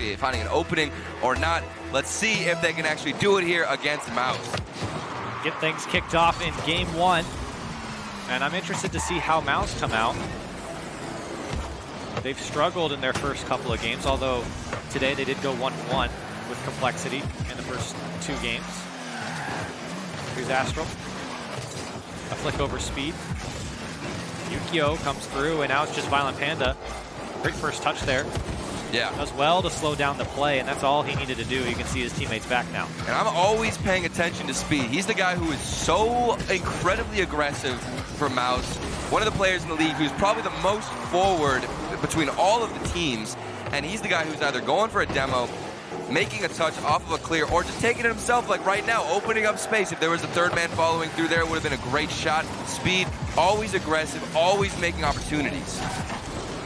actually finding an opening or not. Let's see if they can actually do it here against Mouz. Get things kicked off in game 1. And I'm interested to see how Mouz come out. They've struggled in their first couple of games, although today they did go 1-1 with complexity in the first 2 games. Here's Astral. A flick over speed. Yukio comes through, and now it's just Violent Panda. Great first touch there. Yeah. Does well to slow down the play, and that's all he needed to do. You can see his teammates back now. And I'm always paying attention to speed. He's the guy who is so incredibly aggressive for Mouz. One of the players in the league who's probably the most forward between all of the teams. And he's the guy who's either going for a demo, making a touch off of a clear, or just taking it himself, like right now, opening up space. If there was a third man following through there, it would have been a great shot. Speed, always aggressive, always making opportunities.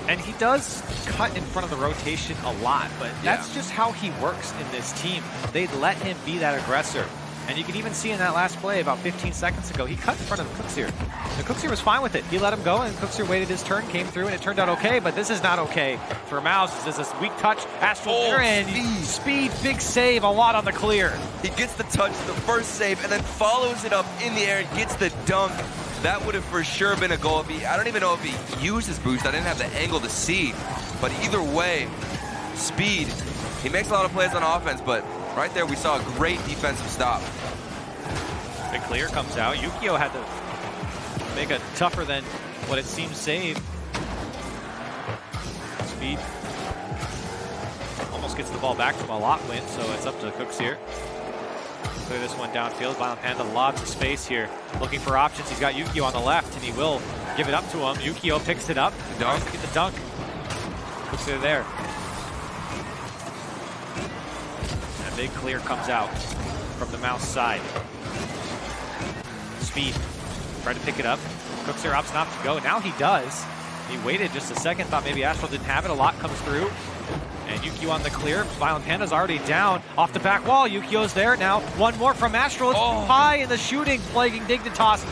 And he does cut in front of the rotation a lot, but that's just how he works in this team. They let him be that aggressor. And you can even see in that last play about 15 seconds ago, he cut in front of Cooksier. And Cooksier was fine with it. He let him go, and Cooksier waited his turn, came through, and it turned out okay, but this is not okay for Mouz. This is a weak touch. Astral there, and speed, big save, a lot on the clear. He gets the touch, the first save, and then follows it up in the air and gets the dunk. That would have for sure been a goal if he, I don't even know if he used his boost. I didn't have the angle to see. But either way, speed. He makes a lot of plays on offense, but right there we saw a great defensive stop. Big clear comes out. Yukio had to make a tougher than what it seems save. Speed almost gets the ball back from a lot win, so it's up to Cooks here. Clear this one downfield. Violent Panda lots of space here. Looking for options. He's got Yukio on the left, and he will give it up to him. Yukio picks it up. Dunk. Get the dunk. Cooks it there. And a big clear comes out from the Mouz side. Speed. Tried to pick it up. Cooks here opts not to go. Now he does. He waited just a second. Thought maybe Astral didn't have it. A lot comes through. And Yukio on the clear. Violent Panda's already down. Off the back wall. Yukio's there now. One more from Astral. It's too high in the shooting, plaguing Dignitas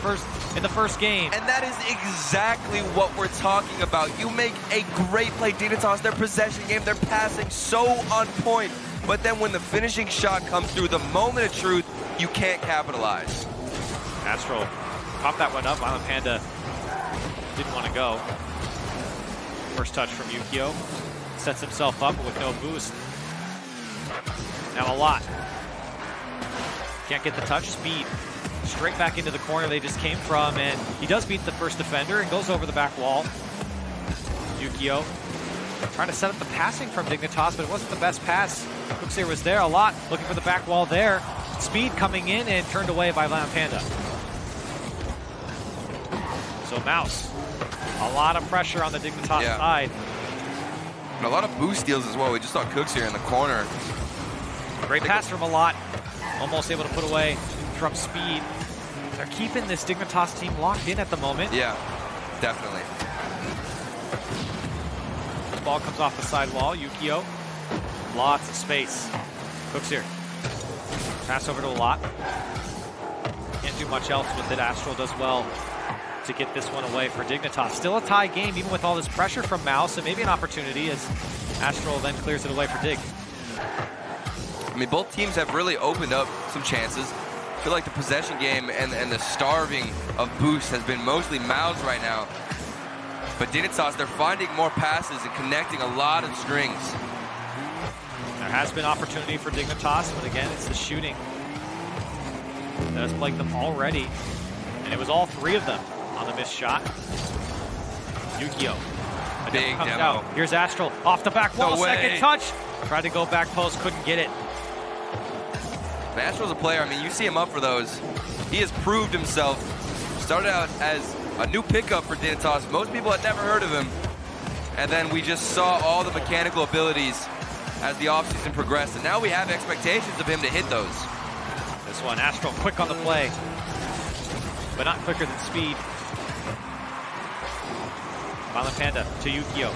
in the first game. And that is exactly what we're talking about. You make a great play. Dignitas, their possession game, their passing so on point. But then when the finishing shot comes through, the moment of truth, you can't capitalize. Astral popped that one up. Violent Panda didn't want to go. First touch from Yukio. Sets himself up with no boost. Now a lot. Can't get the touch. Speed. Straight back into the corner they just came from, and he does beat the first defender and goes over the back wall. Yukio trying to set up the passing from Dignitas, but it wasn't the best pass. Cooksier was there a lot, looking for the back wall there. Speed coming in and turned away by Violent Panda. So Mouz, a lot of pressure on the Dignitas side. And a lot of boost steals as well. We just saw Cooksier in the corner. Great pass from a lot. Almost able to put away from Speed. They're keeping this Dignitas team locked in at the moment. Yeah, definitely. The ball comes off the side wall. Yukio. Lots of space. Cooksier. Pass over to a lot. Can't do much else with it. Astral does well to get this one away for Dignitas. Still a tie game, even with all this pressure from Mouz, and maybe an opportunity as Astral then clears it away for Dig. I mean, both teams have really opened up some chances. I feel like the possession game and the starving of boost has been mostly Mouz right now. But Dignitas, they're finding more passes and connecting a lot of strings. There has been opportunity for Dignitas, but again, it's the shooting that has plagued them already. And it was all 3 of them on the missed shot. Yukio. Big comes demo. out. Here's Astral off the back wall. No way. Second touch. Tried to go back post, couldn't get it. Astral's a player. I mean, you see him up for those. He has proved himself. Started out as a new pickup for Dignitas. Most people had never heard of him. And then we just saw all the mechanical abilities as the offseason progressed. And now we have expectations of him to hit those. This one, Astral quick on the play, but not quicker than Speed. Violent Panda to Yukio.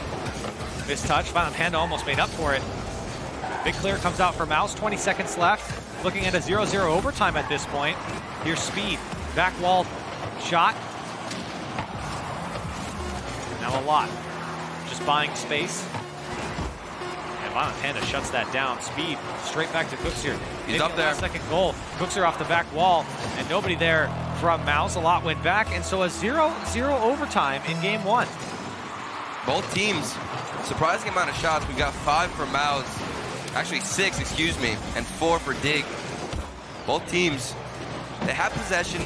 Missed touch. Violent Panda almost made up for it. Big clear comes out for Mouz. 20 seconds left. Looking at a 0-0 overtime at this point. Here's Speed. Back wall shot. Now a lot. Just buying space. And and Violent Panda shuts that down. Speed straight back to Cooks here. He's up there. Second goal. Cooks are off the back wall, and nobody there from Mouz. A lot went back, and so a 0-0 overtime in game one. Both teams, surprising amount of shots. We got 5 for Mouz, actually 6, excuse me, and 4 for Dig. Both teams, they had possession,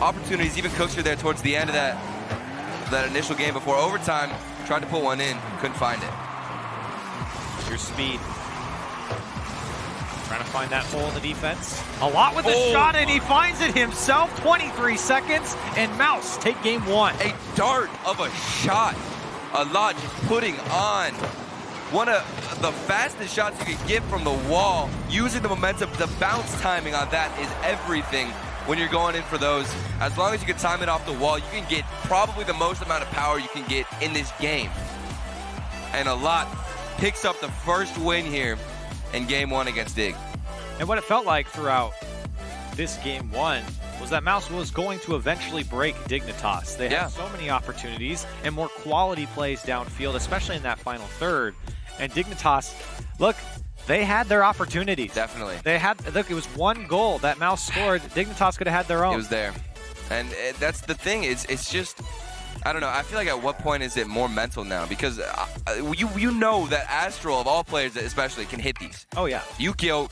opportunities. Even Cooks are there towards the end of that initial game before overtime. Tried to put one in, couldn't find it. Here's Speed. Trying to find that hole in the defense. A lot with the shot, and he finds it himself. 23 seconds, and Mouz take game one. A dart of a shot. A lot just putting on one of the fastest shots you can get from the wall. Using the momentum, the bounce timing on that is everything when you're going in for those. As long as you can time it off the wall, you can get probably the most amount of power you can get in this game. And a lot picks up the first win here in game one against Dig. And what it felt like throughout this game one was that Mouz was going to eventually break Dignitas. They had so many opportunities and more quality plays downfield, especially in that final third. And Dignitas, look, they had their opportunities. Definitely. They had, look, it was one goal that Mouz scored. Dignitas could have had their own. It was there. And that's the thing, it's just, I don't know, I feel like at what point is it more mental now? Because you know that Astral, of all players especially, can hit these. Oh, yeah. Yukio,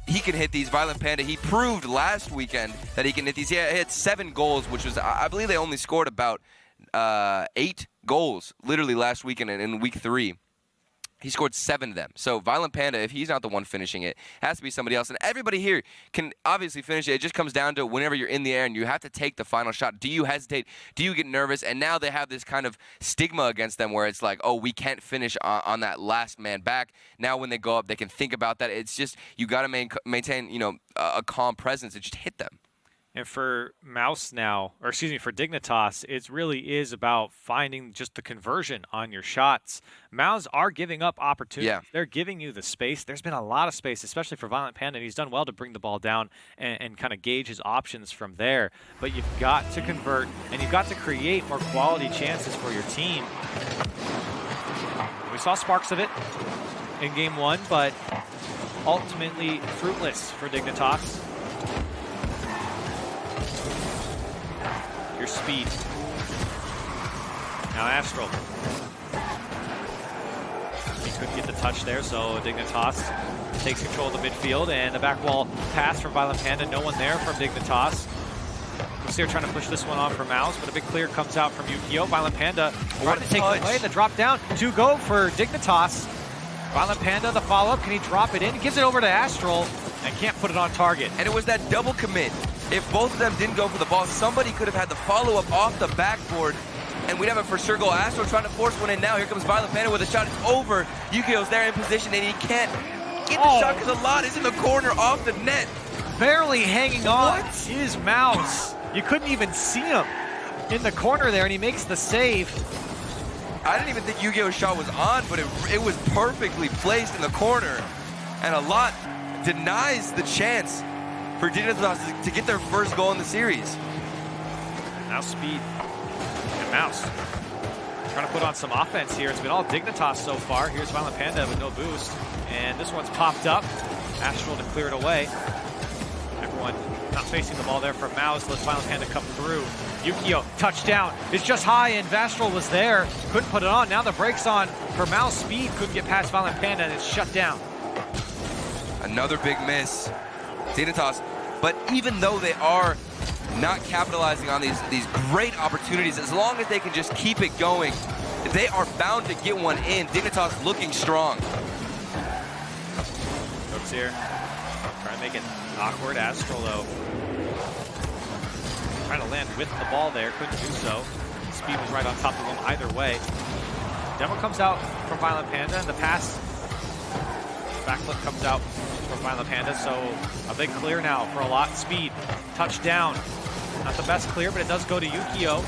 he can hit these. Violent Panda, he proved last weekend that he can hit these. He had 7 goals, which was, I believe they only scored about 8 goals, literally last weekend in week 3. He scored 7 of them. So Violent Panda, if he's not the one finishing it, has to be somebody else. And everybody here can obviously finish it. It just comes down to whenever you're in the air and you have to take the final shot. Do you hesitate? Do you get nervous? And now they have this kind of stigma against them where it's like, oh, we can't finish on that last man back. Now when they go up, they can think about that. It's just, you got to maintain, you know, a calm presence and just hit them. And for Mouz now, or excuse me, for Dignitas, it really is about finding just the conversion on your shots. Mouz are giving up opportunities. Yeah. They're giving you the space. There's been a lot of space, especially for Violent Panda, and he's done well to bring the ball down and kind of gauge his options from there. But you've got to convert, and you've got to create more quality chances for your team. We saw sparks of it in game one, but ultimately fruitless for Dignitas. Here's Speed. Now Astral. He couldn't get the touch there, so Dignitas takes control of the midfield, and the back wall pass from Violent Panda. No one there from Dignitas. Lucia trying to push this one on for Mouz, but a big clear comes out from Yukio. Violent Panda trying to take it away. The drop down to go for Dignitas. Violent Panda, the follow-up. Can he drop it in? He gives it over to Astral and can't put it on target. And it was that double commit. If both of them didn't go for the ball, somebody could have had the follow-up off the backboard, and we'd have a for sure goal. Astro trying to force one in now. Here comes Violent Panda with a shot. It's over. Yukio's there in position, and he can't get the shot because a lot is in the corner off the net. Barely hanging on is Mouz. You couldn't even see him in the corner there, and he makes the save. I didn't even think Yu-Gi-Oh's shot was on, but it was perfectly placed in the corner. And a lot denies the chance for Dignitas to get their first goal in the series. Now Speed and Mouz trying to put on some offense here. It's been all Dignitas so far. Here's Violent Panda with no boost. And this one's popped up. Astral to clear it away. Everyone not facing the ball there from Mouz. Lets Violent Panda come through. Yukio, touchdown. It's just high, and Astral was there. Couldn't put it on. Now the brake's on for Mouz. Speed couldn't get past Violent Panda, and it's shut down. Another big miss. Dignitas. But even though they are not capitalizing on these great opportunities, as long as they can just keep it going, they are bound to get one in. Dignitas looking strong. Cooks here. Trying to make it awkward. Astral, though, trying to land with the ball there. Couldn't do so. Speed was right on top of him either way. Demo comes out from Violent Panda, and the pass backflip comes out from Violent Panda, so a big clear now for a lot. Speed, touchdown. Not the best clear, but it does go to Yukio.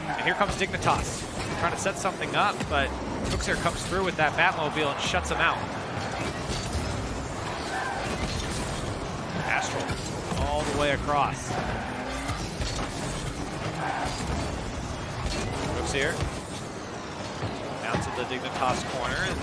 And here comes Dignitas, trying to set something up, but Cooksir comes through with that Batmobile and shuts him out. Astral all the way across. Cooksir down to the Dignitas corner, and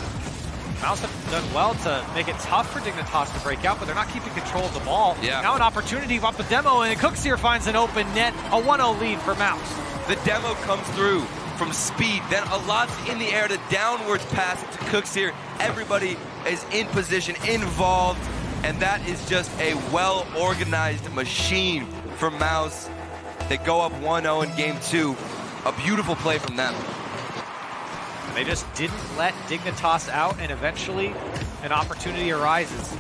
Mouz have done well to make it tough for Dignitas to break out, but they're not keeping control of the ball. Yeah. Now an opportunity off the demo, and Cooks here finds an open net. A 1-0 lead for Mouz. The demo comes through from speed, then a lot's in the air, the downwards pass to Cooks here. Everybody is in position, involved, and that is just a well-organized machine for Mouz. They go up 1-0 in game 2. A beautiful play from them. They just didn't let Dignitas out, and eventually an opportunity arises.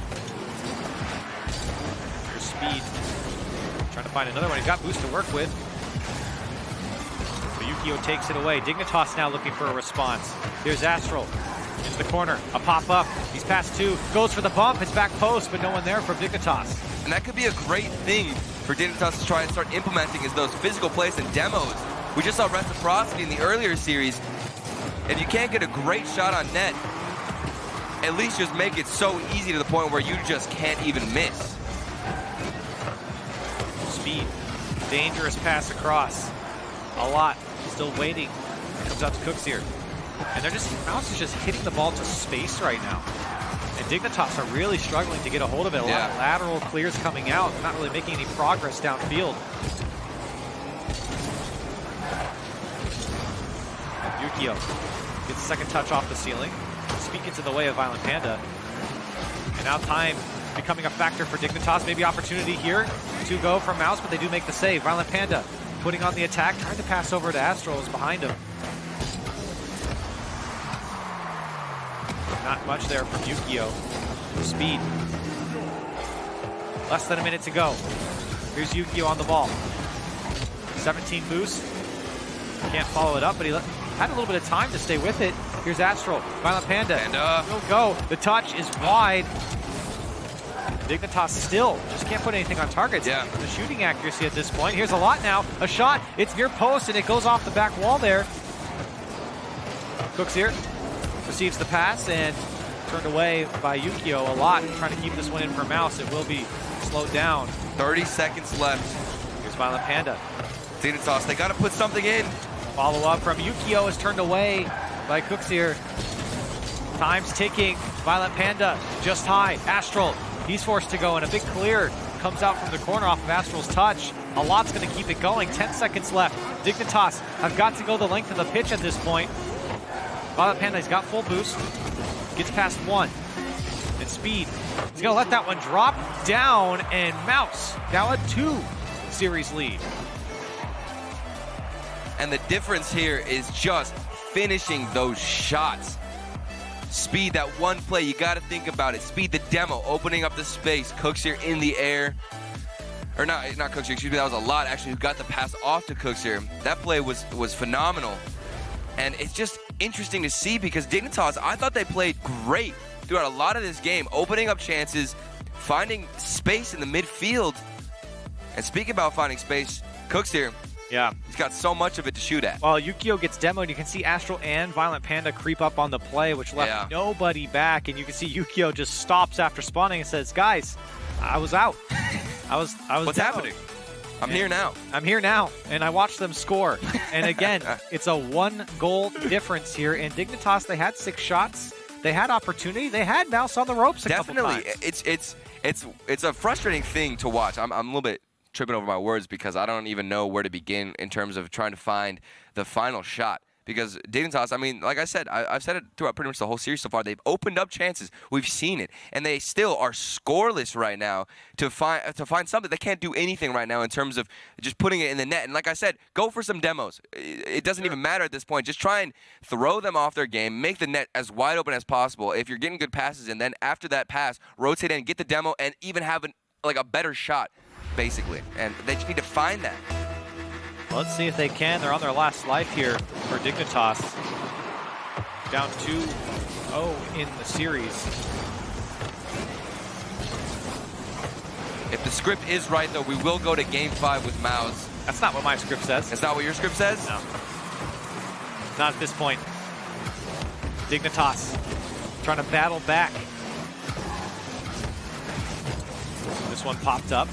Here's Speed, trying to find another one. He's got Boost to work with. But Yukio takes it away. Dignitas now looking for a response. Here's Astral into the corner, a pop-up. He's past 2, goes for the bump, it's back post, but no one there from Dignitas. And that could be a great thing for Dignitas to try and start implementing is those physical plays and demos. We just saw reciprocity in the earlier series. If you can't get a great shot on net, at least just make it so easy to the point where you just can't even miss. Speed, dangerous pass across. A lot, still waiting. Comes out to Cooks here. And Mouz is just hitting the ball to space right now. And Dignitas are really struggling to get a hold of it. A lot of lateral clears coming out. They're not really making any progress downfield. Yukio gets a second touch off the ceiling. Speed gets in the way of Violent Panda. And now time becoming a factor for Dignitas. Maybe opportunity here to go from Mouz, but they do make the save. Violent Panda putting on the attack, trying to pass over to Astral, is behind him. Not much there from Yukio. Speed. Less than a minute to go. Here's Yukio on the ball. 17 boost. Can't follow it up, but he had a little bit of time to stay with it. Here's Astral. Violent Panda. Will go. The touch is wide. Dignitas still just can't put anything on target. The shooting accuracy at this point. Here's a lot now. A shot. It's near post, and it goes off the back wall there. Cooks here. Receives the pass and turned away by Yukio a lot, trying to keep this one in for Mouz. It will be slowed down. 30 seconds left. Here's Violent Panda. Dignitas, they got to put something in. Follow up from Yukio is turned away by Cooks here. Time's ticking. Violent Panda just high. Astral, he's forced to go, and a big clear comes out from the corner off of Astral's touch. A lot's going to keep it going. 10 seconds left. Dignitas have got to go the length of the pitch at this point. Violent Panda, he's got full boost. Gets past 1. And Speed, he's going to let that one drop down, and Mouz now a 2-series lead. And the difference here is just finishing those shots. Speed, that one play, you got to think about it. Speed, the demo, opening up the space. Cooks here in the air. Or not Cooks here, excuse me, that was a lot actually who got the pass off to Cooks here. That play was phenomenal. And it's just interesting to see because Dignitas, I thought they played great throughout a lot of this game, opening up chances, finding space in the midfield. And speaking about finding space, Cooks here, he's got so much of it to shoot at. Well, Yukio gets demoed. You can see Astral and Violent Panda creep up on the play, which left nobody back. And you can see Yukio just stops after spawning and says, "Guys, I was out. I was What's demoed. happening? I'm here now. I'm here now, and I watched them score." And again, it's a 1-goal difference here. And Dignitas, they had 6 shots. They had opportunity. They had Mouz on the ropes a couple times. It's a frustrating thing to watch. I'm a little bit tripping over my words because I don't even know where to begin in terms of trying to find the final shot. Because Dignitas, I mean, like I said, I've said it throughout pretty much the whole series so far. They've opened up chances. We've seen it, and they still are scoreless right now. To find something, they can't do anything right now in terms of just putting it in the net. And like I said, go for some demos. It doesn't even matter at this point. Just try and throw them off their game. Make the net as wide open as possible. If you're getting good passes, and then after that pass, rotate in, get the demo, and even have a better shot, basically. And they just need to find that. Let's see if they can. They're on their last life here for Dignitas. Down 2-0 in the series. If the script is right, though, we will go to Game 5 with Mouz. That's not what my script says. That's not what your script says? No. Not at this point. Dignitas trying to battle back. This one popped up.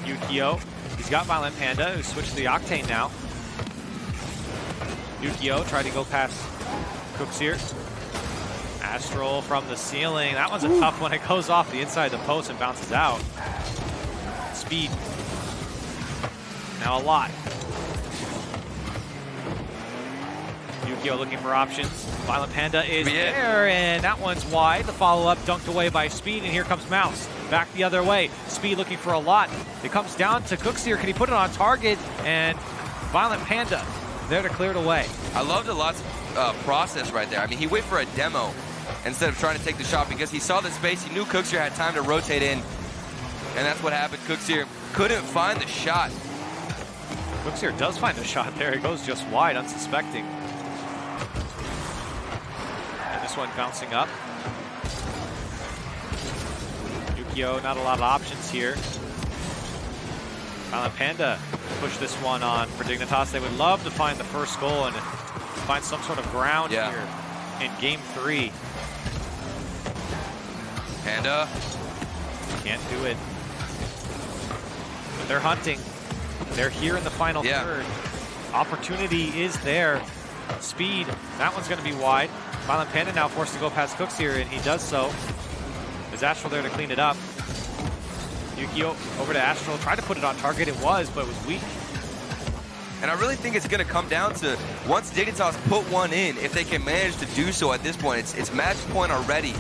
Yukio. He's got Violent Panda, who switched to the Octane now. Yukio tried to go past Cooks here. Astral from the ceiling. That one's a tough one. It goes off the inside of the post and bounces out. Speed. Now a lot. Yukio looking for options. Violent Panda is there, and that one's wide. The follow-up dunked away by Speed, and here comes Mouz. Back the other way. Speed looking for a lot. It comes down to Cooksier. Can he put it on target? And Violent Panda there to clear it away. I loved the lot's process right there. I mean, he waited for a demo instead of trying to take the shot because he saw the space. He knew Cooksier had time to rotate in, and that's what happened. Cooksier couldn't find the shot. Cooksier does find the shot there. It goes just wide, unsuspecting. And this one bouncing up. Yukio, not a lot of options here. Violent Panda push this one on for Dignitas. They would love to find the first goal and find some sort of ground here in game 3. Panda. Can't do it. But they're hunting. They're here in the final third. Opportunity is there. Speed, that one's going to be wide. Violent Panda now forced to go past Cooksier, and he does so. Is Astral there to clean it up? Yukio over to Astral, tried to put it on target. It was, but it was weak. And I really think it's going to come down to once Dignitas put one in, if they can manage to do so at this point. It's match point already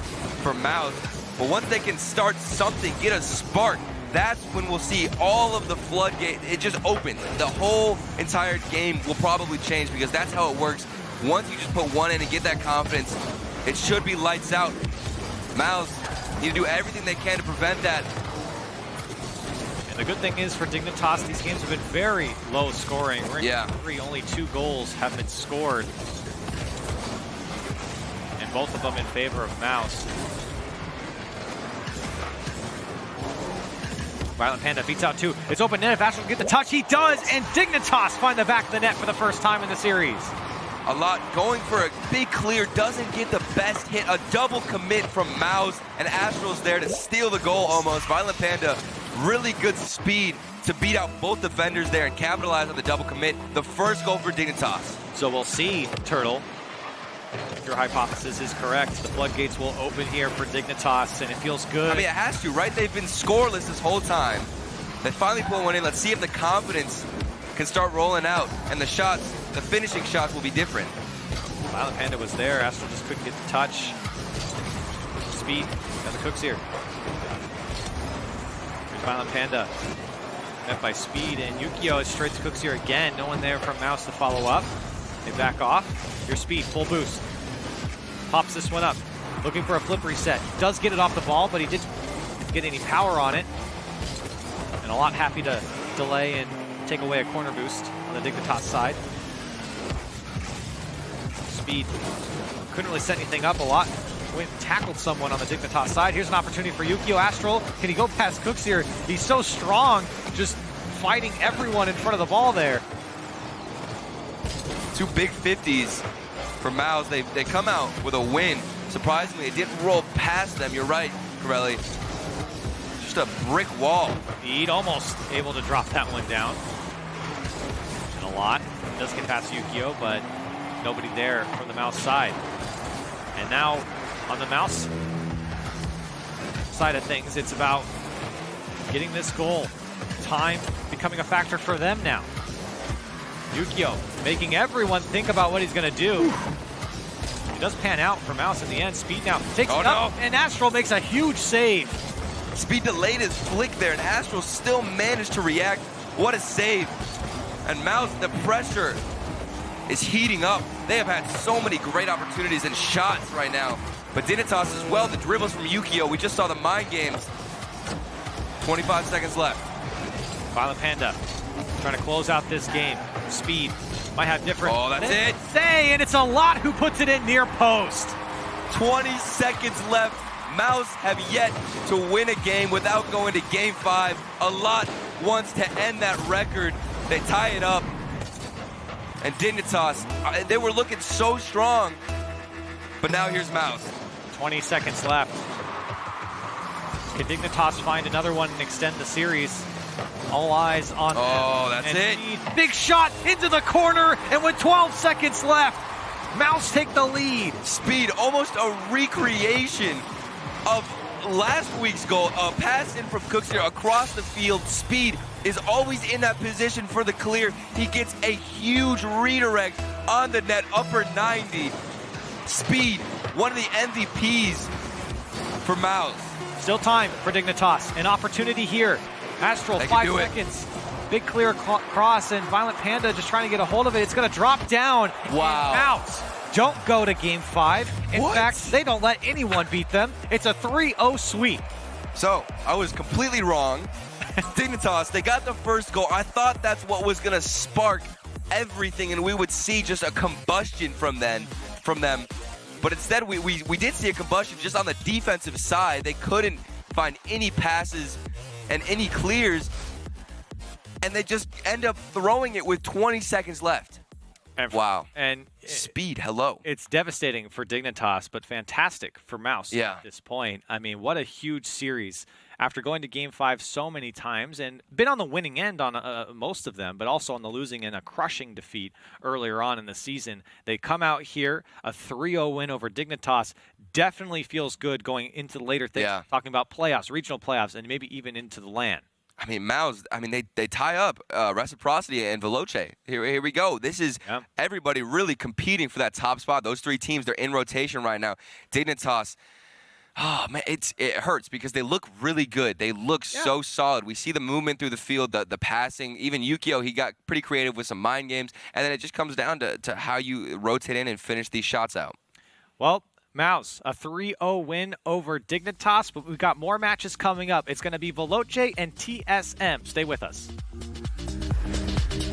for Mouz. But once they can start something, get a spark, that's when we'll see all of the floodgate. It just opens. The whole entire game will probably change because that's how it works. Once you just put one in and get that confidence, it should be lights out. Mouz need to do everything they can to prevent that. And the good thing is for Dignitas, these games have been very low scoring. We're in game 3, only 2 goals have been scored. And both of them in favor of Mouz. Violent Panda beats out 2. It's open net if Astral can get the touch. He does, and Dignitas find the back of the net for the first time in the series. A lot going for a big clear, doesn't get the best hit. A double commit from Mouz, and Astral's there to steal the goal almost. Violent Panda, really good speed to beat out both defenders there and capitalize on the double commit. The first goal for Dignitas. So we'll see, Turtle. If your hypothesis is correct, the floodgates will open here for Dignitas, and it feels good. I mean, it has to, right? They've been scoreless this whole time. They finally put one in. Let's see if the confidence can start rolling out, and the shots, the finishing shots will be different. Violent Panda was there. Astral just couldn't get the touch. Speed, got the Cooksier. Here's Violent Panda. Met by Speed, and Yukio is straight to Cooksier again. No one there from Mouz to follow up. They back off. Here's Speed, full boost. Pops this one up. Looking for a flip reset. Does get it off the ball, but he didn't get any power on it. And a lot happy to delay and take away a corner boost on the Dignitas side. Speed couldn't really set anything up a lot. Went and tackled someone on the Dignitas side. Here's an opportunity for Yukio. Astral, can he go past Cooksier? He's so strong, just fighting everyone in front of the ball there. 2 big 50s for Mouz. They come out with a win. Surprisingly, it didn't roll past them. You're right, Corelli. Just a brick wall. Speed almost able to drop that one down. And a lot. Does get past Yukio, but nobody there from the Mouz side. And now on the Mouz side of things, it's about getting this goal. Time becoming a factor for them now. Yukio making everyone think about what he's going to do. It does pan out for Mouz in the end. Speed now takes it up, and Astral makes a huge save. Speed delayed his flick there, and Astral still managed to react. What a save. And Mouz, the pressure is heating up. They have had so many great opportunities and shots right now. But Dignitas as well, the dribbles from Yukio. We just saw the mind games. 25 seconds left. Violent Panda trying to close out this game. Speed might have different. Oh, that's it. And it's a lot who puts it in near post. 20 seconds left. Mouz have yet to win a game without going to game 5. A lot wants to end that record. They tie it up. And Dignitas, they were looking so strong. But now here's Mouz. 20 seconds left. Can Dignitas find another one and extend the series? All eyes on them. Oh, that's and it. Speed, big shot into the corner, and with 12 seconds left, Mouz take the lead. Speed, almost a recreation of last week's goal. A pass in from Cooks here across the field. Speed is always in that position for the clear. He gets a huge redirect on the net, upper 90. Speed, one of the MVPs for Mouz. Still time for Dignitas. An opportunity here. Astral, 5 seconds. Big clear cross, and Violent Panda just trying to get a hold of it. It's going to drop down. Wow. And Mouz don't go to game 5. In fact, they don't let anyone beat them. It's a 3-0 sweep. So, I was completely wrong. Dignitas, they got the first goal. I thought that's what was going to spark everything, and we would see just a combustion from them. But instead, we did see a combustion just on the defensive side. They couldn't find any passes and any clears, and they just end up throwing it with 20 seconds left. Wow. And Speed, hello. It's devastating for Dignitas, but fantastic for Mouz at this point. I mean, what a huge series. After going to Game 5 so many times and been on the winning end on most of them, but also on the losing end, a crushing defeat earlier on in the season. They come out here, a 3-0 win over Dignitas. Definitely feels good going into the later things, talking about playoffs, regional playoffs, and maybe even into the LAN. I mean, Mouz, they tie up Reciprocity and Veloce. Here we go. This is everybody really competing for that top spot. Those 3 teams, they're in rotation right now. Dignitas, oh, man, it hurts because they look really good. They look so solid. We see the movement through the field, the passing. Even Yukio, he got pretty creative with some mind games. And then it just comes down to how you rotate in and finish these shots out. Well, Mouz, a 3-0 win over Dignitas, but we've got more matches coming up. It's going to be Veloce and TSM. Stay with us.